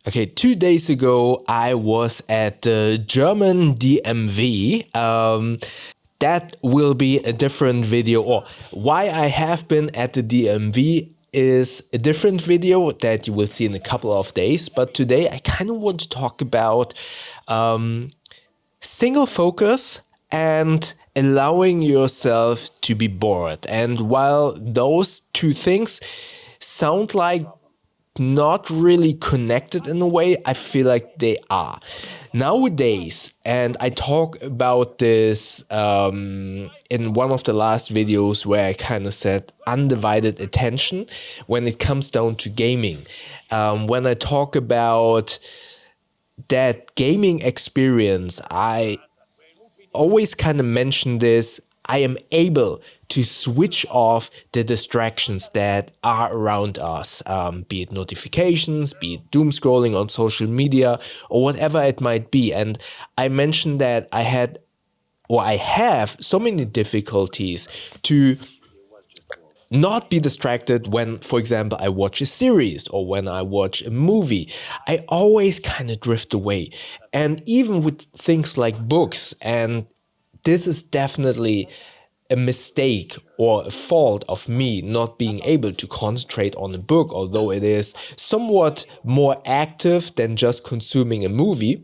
Okay, 2 days ago I was at the German DMV. That will be a different video, or why I have been at the DMV is a different video that you will see in a couple of days. But today I kind of want to talk about single focus and allowing yourself to be bored. And while those two things sound like not really connected in a way, I feel like they are. Nowadays, and I talk about this in one of the last videos where I kind of said undivided attention when it comes down to gaming. When I talk about that gaming experience, I always kind of mention this. I am able to switch off the distractions that are around us, be it notifications, be it doom scrolling on social media, or whatever it might be. And I mentioned that I have so many difficulties to not be distracted when, for example, I watch a series or when I watch a movie. I always kind of drift away. And even with things like books, and this is definitely a mistake or a fault of me not being able to concentrate on a book, although it is somewhat more active than just consuming a movie,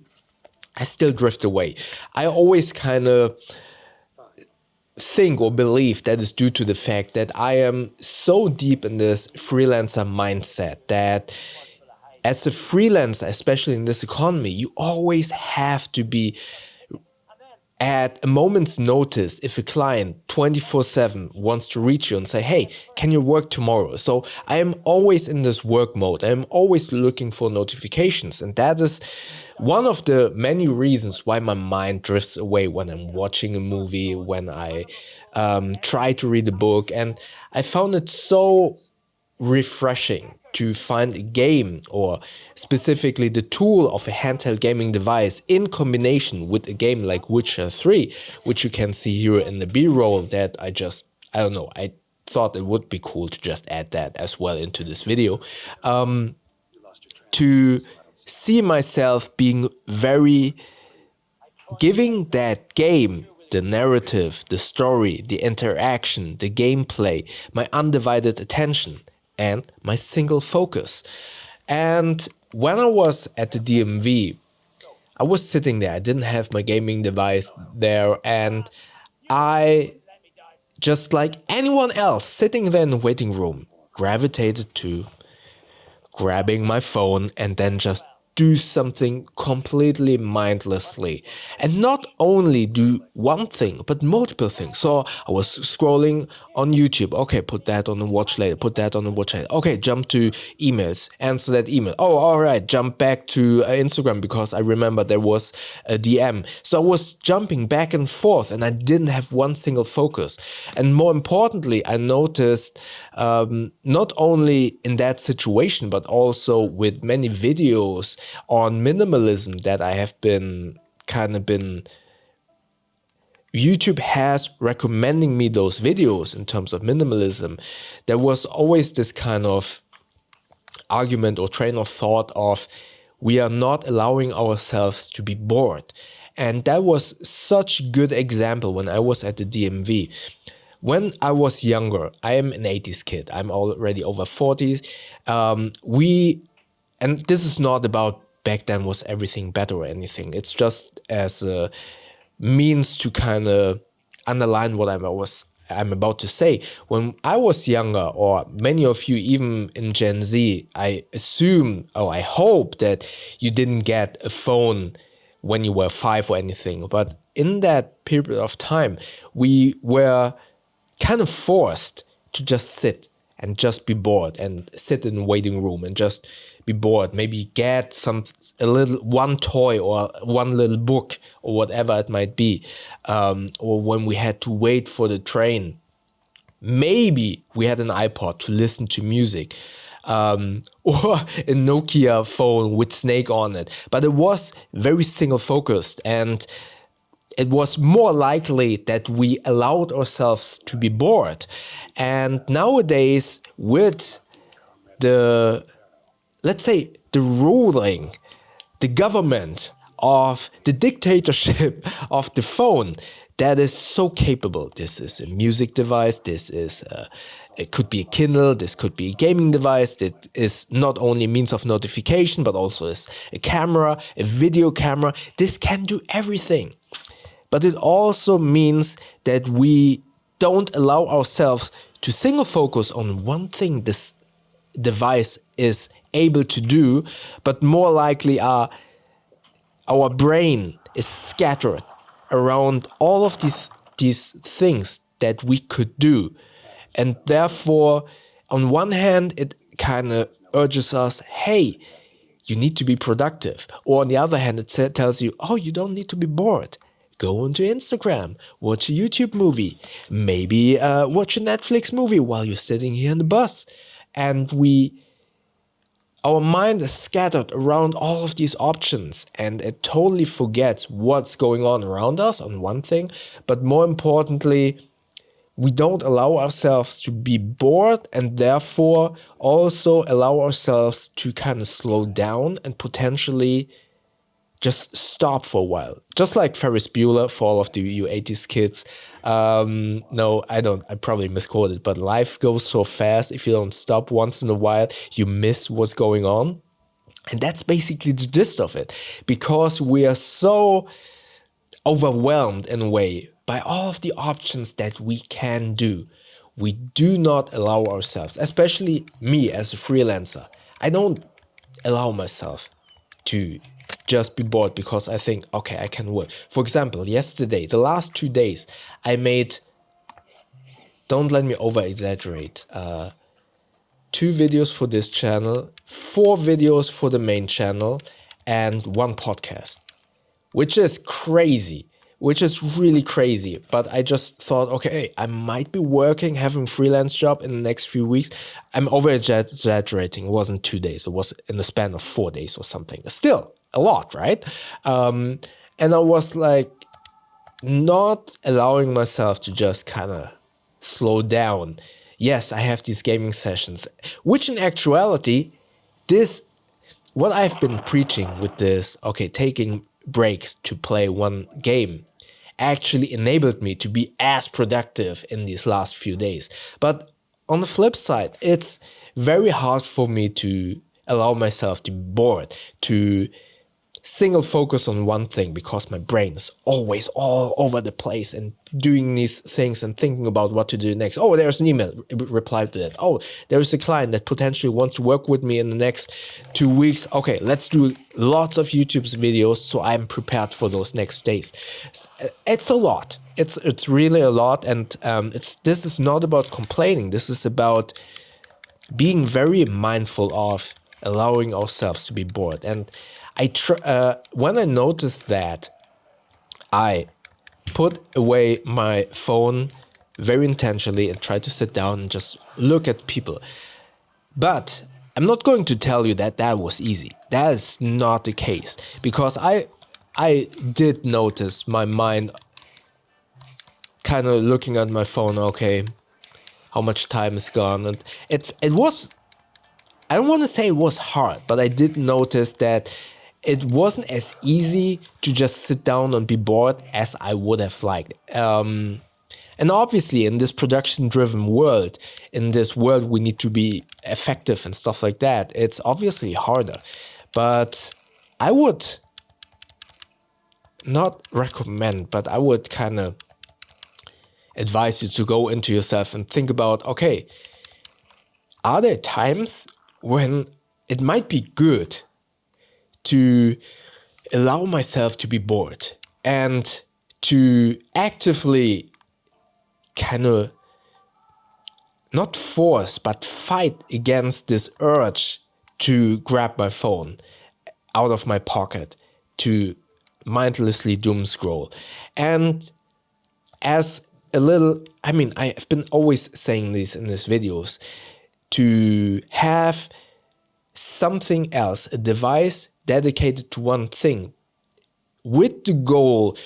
I still drift away. I always kind of think or believe that is due to the fact that I am so deep in this freelancer mindset that as a freelancer, especially in this economy, you always have to be at a moment's notice if a client 24/7 wants to reach you and say, hey, can you work tomorrow? So I am always in this work mode. I am always looking for notifications. And that is one of the many reasons why my mind drifts away when I'm watching a movie, when I try to read a book. And I found it so refreshing to find a game, or specifically the tool of a handheld gaming device, in combination with a game like Witcher 3, which you can see here in the B-roll that I don't know, I thought it would be cool to just add that as well into this video, to see myself being giving that game the narrative, the story, the interaction, the gameplay, my undivided attention, and my single focus. And when I was at the DMV, I was sitting there. I didn't have my gaming device there, and I, just like anyone else sitting there in the waiting room, gravitated to grabbing my phone and then just do something completely mindlessly, and not only do one thing but multiple things. So I was scrolling on YouTube. Okay, put that on the watch later, put that on the watch later. Okay, jump to emails, answer that email. Oh, all right, jump back to Instagram because I remember there was a DM. So I was jumping back and forth and I didn't have one single focus. And more importantly, I noticed not only in that situation but also with many videos on minimalism that I have been YouTube has recommending me those videos in terms of minimalism. There was always this kind of argument or train of thought of we are not allowing ourselves to be bored. And that was such a good example when I was at the DMV. When I was younger, I am an 80s kid. I'm already over 40s. And this is not about back then was everything better or anything. It's just as a means to kind of underline what I'm about to say. When I was younger, or many of you even in Gen Z, I assume, or I hope that you didn't get a phone when you were 5 or anything. But in that period of time, we were kind of forced to just sit and just be bored and sit in the waiting room and just be bored. Maybe get one toy or one little book or whatever it might be. Or when we had to wait for the train, maybe we had an iPod to listen to music. Or a Nokia phone with Snake on it. But it was very single focused, and it was more likely that we allowed ourselves to be bored. And nowadays, with the, let's say, the ruling, the government of the dictatorship of the phone that is so capable. This is a music device, it could be a Kindle, this could be a gaming device, that is not only a means of notification, but also is a camera, a video camera. This can do everything. But it also means that we don't allow ourselves to single focus on one thing this device is able to do, but more likely our brain is scattered around all of these things that we could do. And therefore, on one hand, it kind of urges us, hey, you need to be productive. Or on the other hand, it tells you, oh, you don't need to be bored. Go onto Instagram, watch a YouTube movie, maybe watch a Netflix movie while you're sitting here in the bus. And our mind is scattered around all of these options, and it totally forgets what's going on around us on one thing, but more importantly, we don't allow ourselves to be bored, and therefore also allow ourselves to kind of slow down and potentially just stop for a while. Just like Ferris Bueller, for all of you 80s kids. No, I probably misquoted, but life goes so fast. If you don't stop once in a while, you miss what's going on. And that's basically the gist of it. Because we are so overwhelmed in a way by all of the options that we can do. We do not allow ourselves, especially me as a freelancer. I don't allow myself to just be bored because I think, okay, I can work. For example, yesterday, the last 2 days, I made, don't let me over exaggerate, 2 videos for this channel, 4 videos for the main channel, and 1 podcast, which is crazy, which is really crazy. But I just thought, okay, I might be working, having a freelance job in the next few weeks. I'm over exaggerating. It wasn't 2 days. It was in the span of 4 days or something. Still a lot, right? And I was like not allowing myself to just kind of slow down. Yes, I have these gaming sessions, which in actuality, what I've been preaching with this, okay, taking breaks to play one game, actually enabled me to be as productive in these last few days. But on the flip side, it's very hard for me to allow myself to be bored, to single focus on one thing, because my brain is always all over the place and doing these things and thinking about what to do next. Oh, there's an email, reply to that. Oh, there's a client that potentially wants to work with me in the next 2 weeks. Okay, let's do lots of YouTube videos so I'm prepared for those next days. It's a lot. It's really a lot, and this is not about complaining. This is about being very mindful of allowing ourselves to be bored. And when I noticed that, I put away my phone very intentionally and tried to sit down and just look at people. But I'm not going to tell you that that was easy. That is not the case, because I did notice my mind kind of looking at my phone. Okay, how much time is gone? And it was, I don't want to say it was hard, but I did notice that it wasn't as easy to just sit down and be bored as I would have liked. And obviously, in this production-driven world, in this world we need to be effective and stuff like that, it's obviously harder. But I would not recommend, but I would kind of advise you to go into yourself and think about, okay, are there times when it might be good to allow myself to be bored and to actively kind of not force but fight against this urge to grab my phone out of my pocket, to mindlessly doom scroll. And as a little, I mean, I've been always saying this in these videos, to have something else, a device dedicated to one thing, with the goal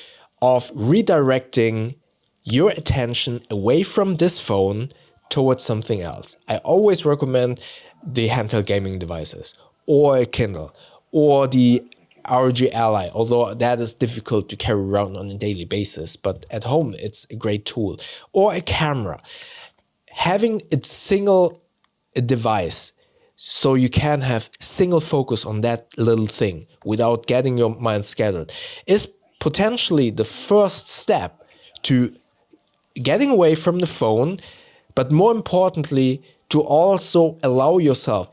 of redirecting your attention away from this phone towards something else. I always recommend the handheld gaming devices, or a Kindle, or the ROG Ally, although that is difficult to carry around on a daily basis, but at home it's a great tool, or a camera. Having a single device so you can have single focus on that little thing without getting your mind scattered is potentially the first step to getting away from the phone, but more importantly, to also allow yourself,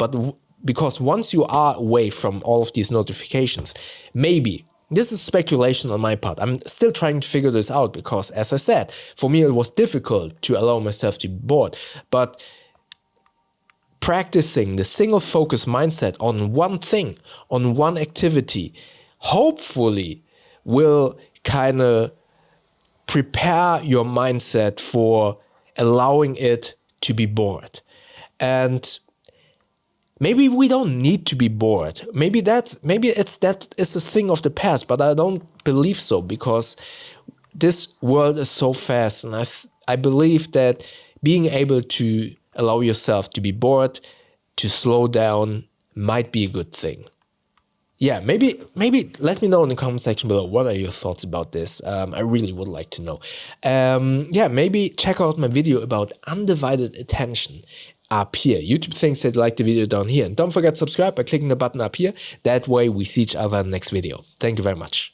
because once you are away from all of these notifications, maybe, this is speculation on my part, I'm still trying to figure this out, because as I said, for me it was difficult to allow myself to be bored, but practicing the single focus mindset on one thing, on one activity, hopefully will kind of prepare your mindset for allowing it to be bored. And maybe we don't need to be bored. Maybe that is a thing of the past, but I don't believe so, because this world is so fast, and I believe that being able to allow yourself to be bored, to slow down, might be a good thing. Yeah, maybe let me know in the comment section below, what are your thoughts about this? I really would like to know. Yeah, maybe check out my video about undivided attention up here. YouTube thinks they'd like the video down here. And don't forget to subscribe by clicking the button up here. That way we see each other in the next video. Thank you very much.